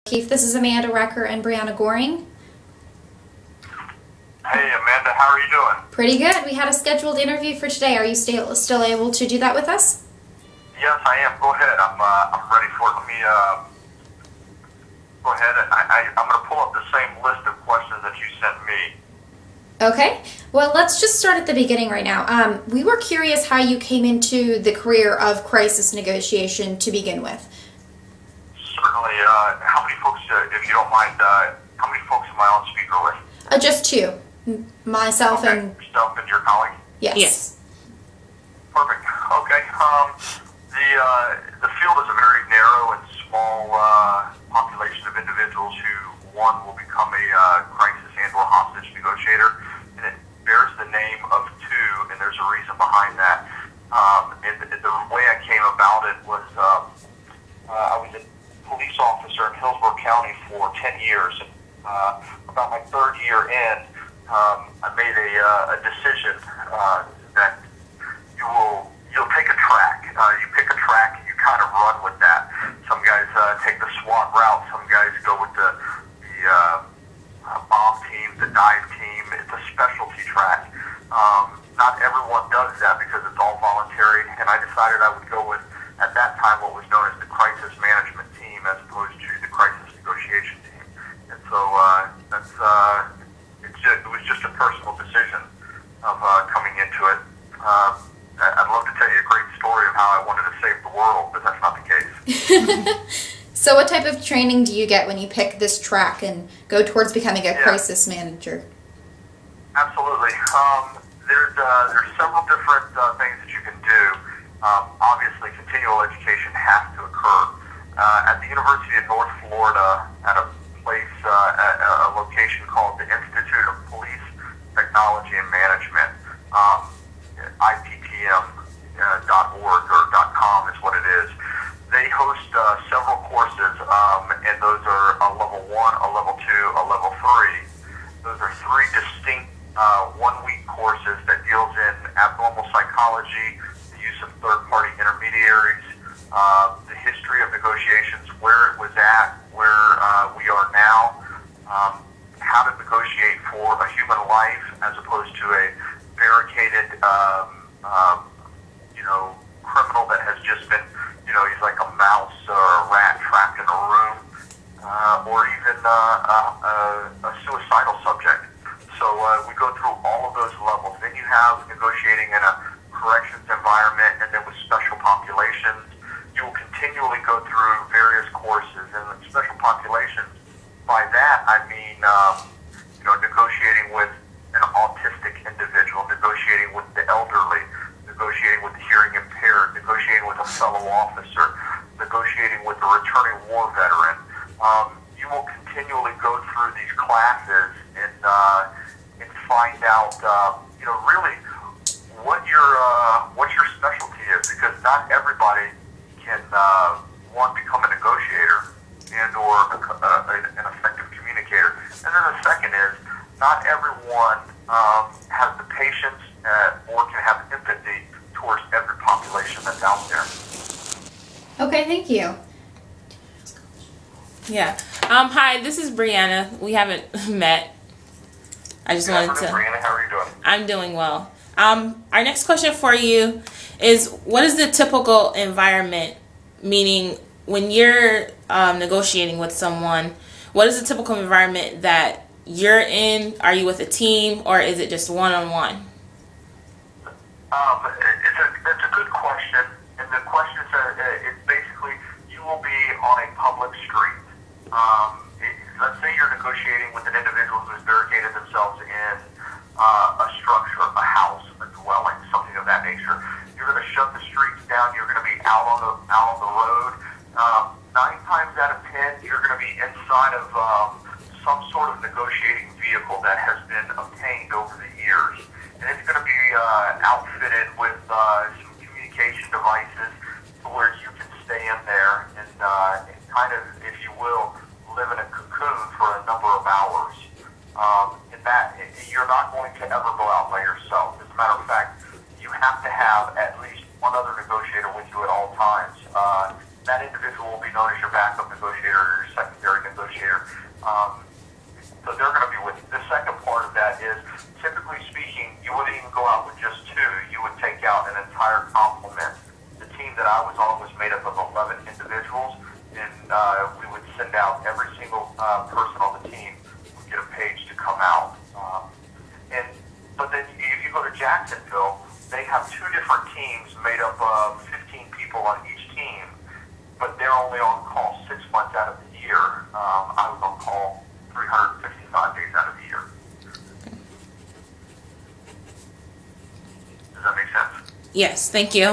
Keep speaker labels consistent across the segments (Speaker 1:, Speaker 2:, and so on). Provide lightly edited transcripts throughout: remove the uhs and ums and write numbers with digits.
Speaker 1: Keith, this is Amanda Recker and Brianna Goring.
Speaker 2: Hey Amanda, how are you doing?
Speaker 1: Pretty good. We had a scheduled interview for today. Are you still able to do that with us?
Speaker 2: Yes, I am. Go ahead. I'm ready for it. Let me go ahead. I'm going to pull up the same list of questions that you sent me.
Speaker 1: Okay. Well, let's just start at the beginning right now. We were curious how you came into the career of crisis negotiation to begin with.
Speaker 2: Certainly. How many folks, if you don't mind, how many folks am I on speaker with?
Speaker 1: Just two. Myself
Speaker 2: okay.
Speaker 1: and...
Speaker 2: Yourself and your colleague?
Speaker 1: Yes.
Speaker 2: Perfect. Okay. The field is a very narrow and small population of individuals who, one, will become a crisis and or hostage negotiator, and it bears the name of two, and there's a reason behind that. And the way I came about it was I was a police officer in Hillsborough County for 10 years, and about my third year in, I made a decision that you'll take a track. You pick a track and you kind of run with that. Some guys take the SWAT route. Some guys go with the bomb team, the dive team. It's a specialty track. Not everyone does that because it's all voluntary, and I decided I would go with, at that time, what was known as the crisis management team as opposed to the crisis negotiation team. And so it was just a personal decision of coming into it. I'd love to tell you a great story of how I wanted to save the world, but that's not the case.
Speaker 1: So what type of training do you get when you pick this track and go towards becoming a crisis manager?
Speaker 2: Absolutely. There's several different things that you can do. Obviously, continual education has to occur. At the University of North Florida, at a place, a location called the Institute of Police Technology and Management, iptm.org or .com is what it is. They host several courses, and those are a level 1, a level 2, a level 3. Those are three distinct one-week courses that deals in abnormal psychology, the use of third-party intermediaries, the history of negotiations, where it was at, where we are now, how to negotiate for a human life as opposed to a barricaded, criminal that has just been, he's like a mouse or a rat trapped in a room, or even a suicidal subject. So we go through all of those levels. Then you have negotiating in a corrections environment, and then with special populations, you will continually go through various courses. And with special populations, by that I mean, negotiating with an autistic individual, negotiating with the elderly, negotiating with the hearing impaired, negotiating with a fellow officer, negotiating with a returning war veteran. You will continually go through these classes and find out, really what your specialty is, because not everybody can become a negotiator and or an effective communicator. And then the second is, not everyone has the patience or can have empathy towards every population that's out there.
Speaker 1: Okay, thank you.
Speaker 3: Yeah. Hi, this is Brianna. We haven't met. I just wanted to...
Speaker 2: Brianna, how are you doing?
Speaker 3: I'm doing well. Our next question for you is, what is the typical environment, meaning when you're negotiating with someone, what is the typical environment that you're in? Are you with a team, or is it just one-on-one?
Speaker 2: It's a good question, and the question is, it's basically, you will be on a public street. Let's say you're negotiating with an individual who's barricaded themselves in a structure, a house, a dwelling, something of that nature. You're going to shut the streets down. You're going to be out on the road. 9 times out of 10, you're going to be inside of some sort of negotiating vehicle that has been obtained over the years, and it's going to be outfitted with some communication devices to where you can stay in there and kind of, if you will, live in a cocoon for a number of hours. In that, you're not going to ever go out by yourself. As a matter of fact, you have to have at least one other negotiator with you at all times. That individual will be known as your backup negotiator or your secondary negotiator. So they're going to be with you. The second part of that is, typically speaking, you wouldn't even go out with just two. You would take out an entire complement. The team that I was on was made up of 11 individuals, and we would send out every single person on the team would get a page to come out. But then if you go to Jacksonville, they have two different teams made up of 15 people on each team, but they're only on call 6 months out of the year. I was on call 365 days out of the year. Does that make sense?
Speaker 3: Yes, thank you.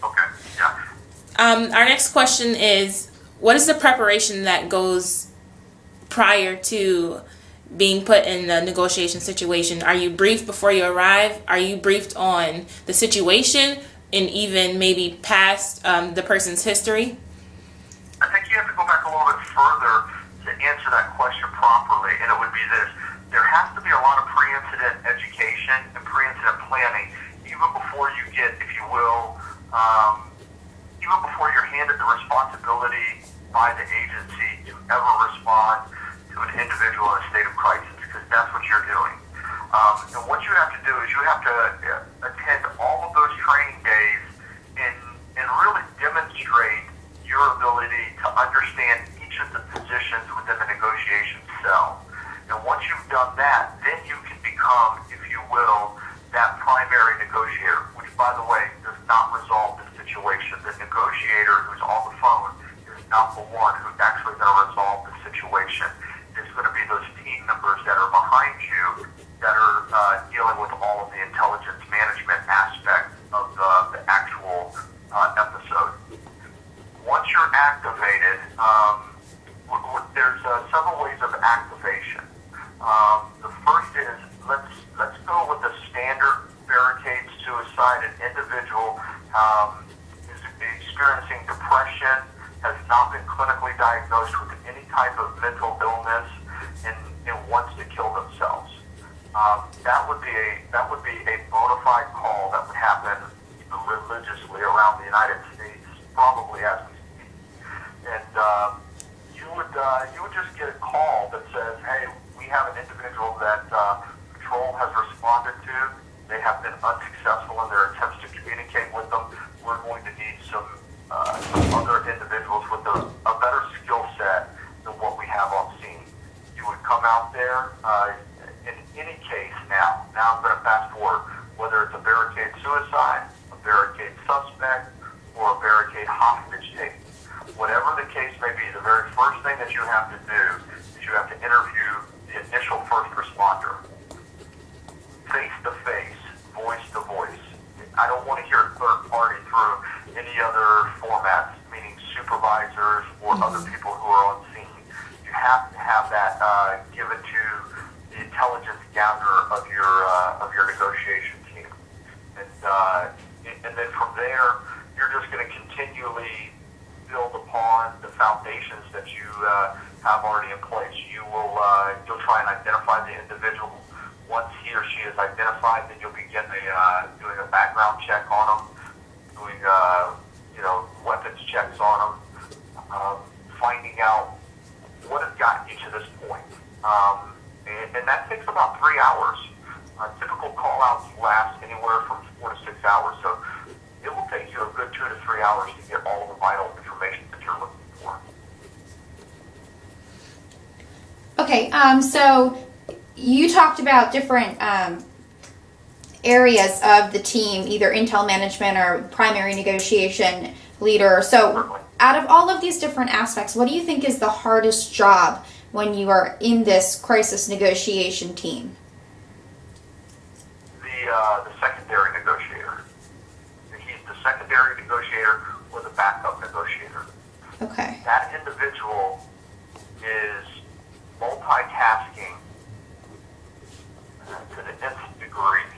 Speaker 2: Okay, yeah.
Speaker 3: Our next question is, what is the preparation that goes prior to being put in the negotiation situation? Are you briefed before you arrive? Are you briefed on the situation and even maybe past the person's history?
Speaker 2: I think you have to go back a little bit further to answer that question properly, and it would be this. There has to be a lot of pre-incident education and pre-incident planning, even before you get, if you will, even before you're handed the responsibility by the agency to ever respond to an individual in a state of crisis, because that's what you're doing. And what you have to do is you have to attend all of those training days and really demonstrate your ability to understand each of the positions within the negotiation cell. And once you've done that, then you can become, if you will, that primary negotiator, which, by the way, does not resolve the situation. The negotiator who's on the phone is not the one who's actually going to resolve the situation. It's going to be those team members that are behind you that are dealing with all of the intelligence management aspect of the actual episode. Once you're activated, there's several ways of activation. The first is, let's go with the standard barricade suicide. An individual is experiencing depression, has not been clinically diagnosed with any type of mental illness, and wants to kill themselves. That would be a bona fide call that would happen religiously around the United States, probably as we speak. And you would just get a call that says, "Hey, we have an individual that patrol has responded to. They have been unsuccessful in their attempts to communicate with them. We're going to need some other individuals with a better skill set than what we have on scene." You would come out there. In any case now I'm going to fast forward, whether it's a barricade suicide, a barricade suspect, or a barricade hostage taking. Whatever the case may be, the very first thing that you have to do is you have to interview the initial first responder. Face to face, voice to voice. I don't want to hear a third party through any other formats, meaning supervisors or other people who are on scene. You have to have that given to the intelligence gatherer of your negotiation team, and then from there, you're just going to continually build upon the foundations that you have already in place. You'll try and identify the individual. Once he or she is identified, then you'll begin doing a background check on them, doing weapons checks on them, finding out what has gotten you to this point. And that takes about 3 hours. Typical call-outs last anywhere from 4 to 6 hours, so it will take you a good 2 to 3 hours to get all of the vital information that you're looking for.
Speaker 1: Okay, so you talked about different areas of the team, either intel management or primary negotiation leader. So
Speaker 2: Certainly.
Speaker 1: out of all of these different aspects, what do you think is the hardest job when you are in this crisis negotiation team?
Speaker 2: The secondary negotiator. He's the secondary negotiator or the backup negotiator.
Speaker 1: Okay.
Speaker 2: That individual is multitasking to the nth degree.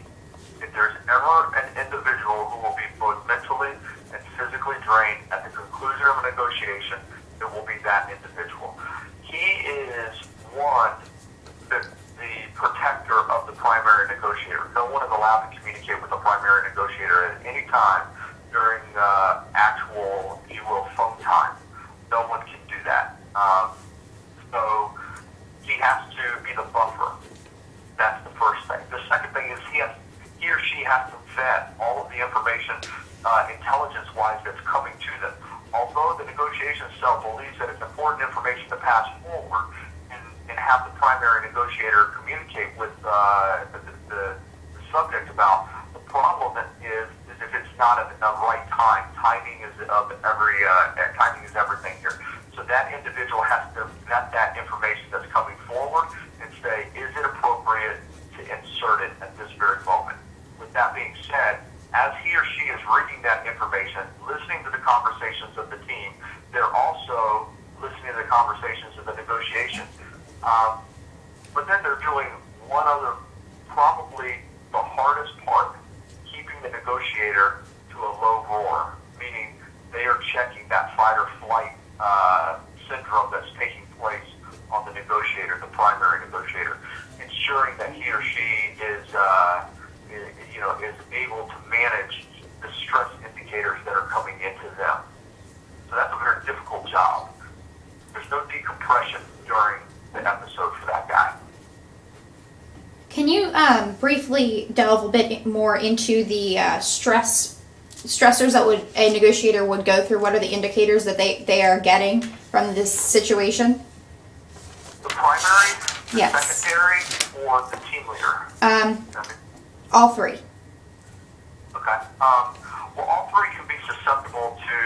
Speaker 2: If there's ever an individual who will be both mentally and physically drained at the conclusion of a negotiation, it will be that individual. He is the protector of the primary negotiator. No one is allowed to communicate with the primary negotiator at any time during actual, if you will, phone time. No one can do that. So has to be the buffer. That's the first thing. The second thing is he or she has to vet all of the information intelligence-wise that's coming to them. Although the negotiation cell believes that it's important information to pass forward and have the primary negotiator communicate with the subject about, the problem is if it's not at the right time. Timing is everything here. So that individual has to vet that information that's coming forward and say, is it appropriate to insert it at this very moment? With that being said, as he or she is reading that information, listening to the conversations of the team, they're also listening to the conversations of the negotiation. But then they're doing one other, probably the hardest part, keeping the negotiator to a low roar, meaning they are checking that fight or flight syndrome that's taking place on the negotiator, the primary negotiator, ensuring that he or she is able to manage the stress indicators that are coming into them. So that's a very difficult job. There's no decompression during the episode for that guy.
Speaker 1: Can you briefly delve a bit more into the stressors that a negotiator would go through? What are the indicators that they are getting from this situation?
Speaker 2: The primary, the
Speaker 1: Yes.
Speaker 2: secondary, or the team leader?
Speaker 1: All three.
Speaker 2: Okay. Well, all three can be susceptible to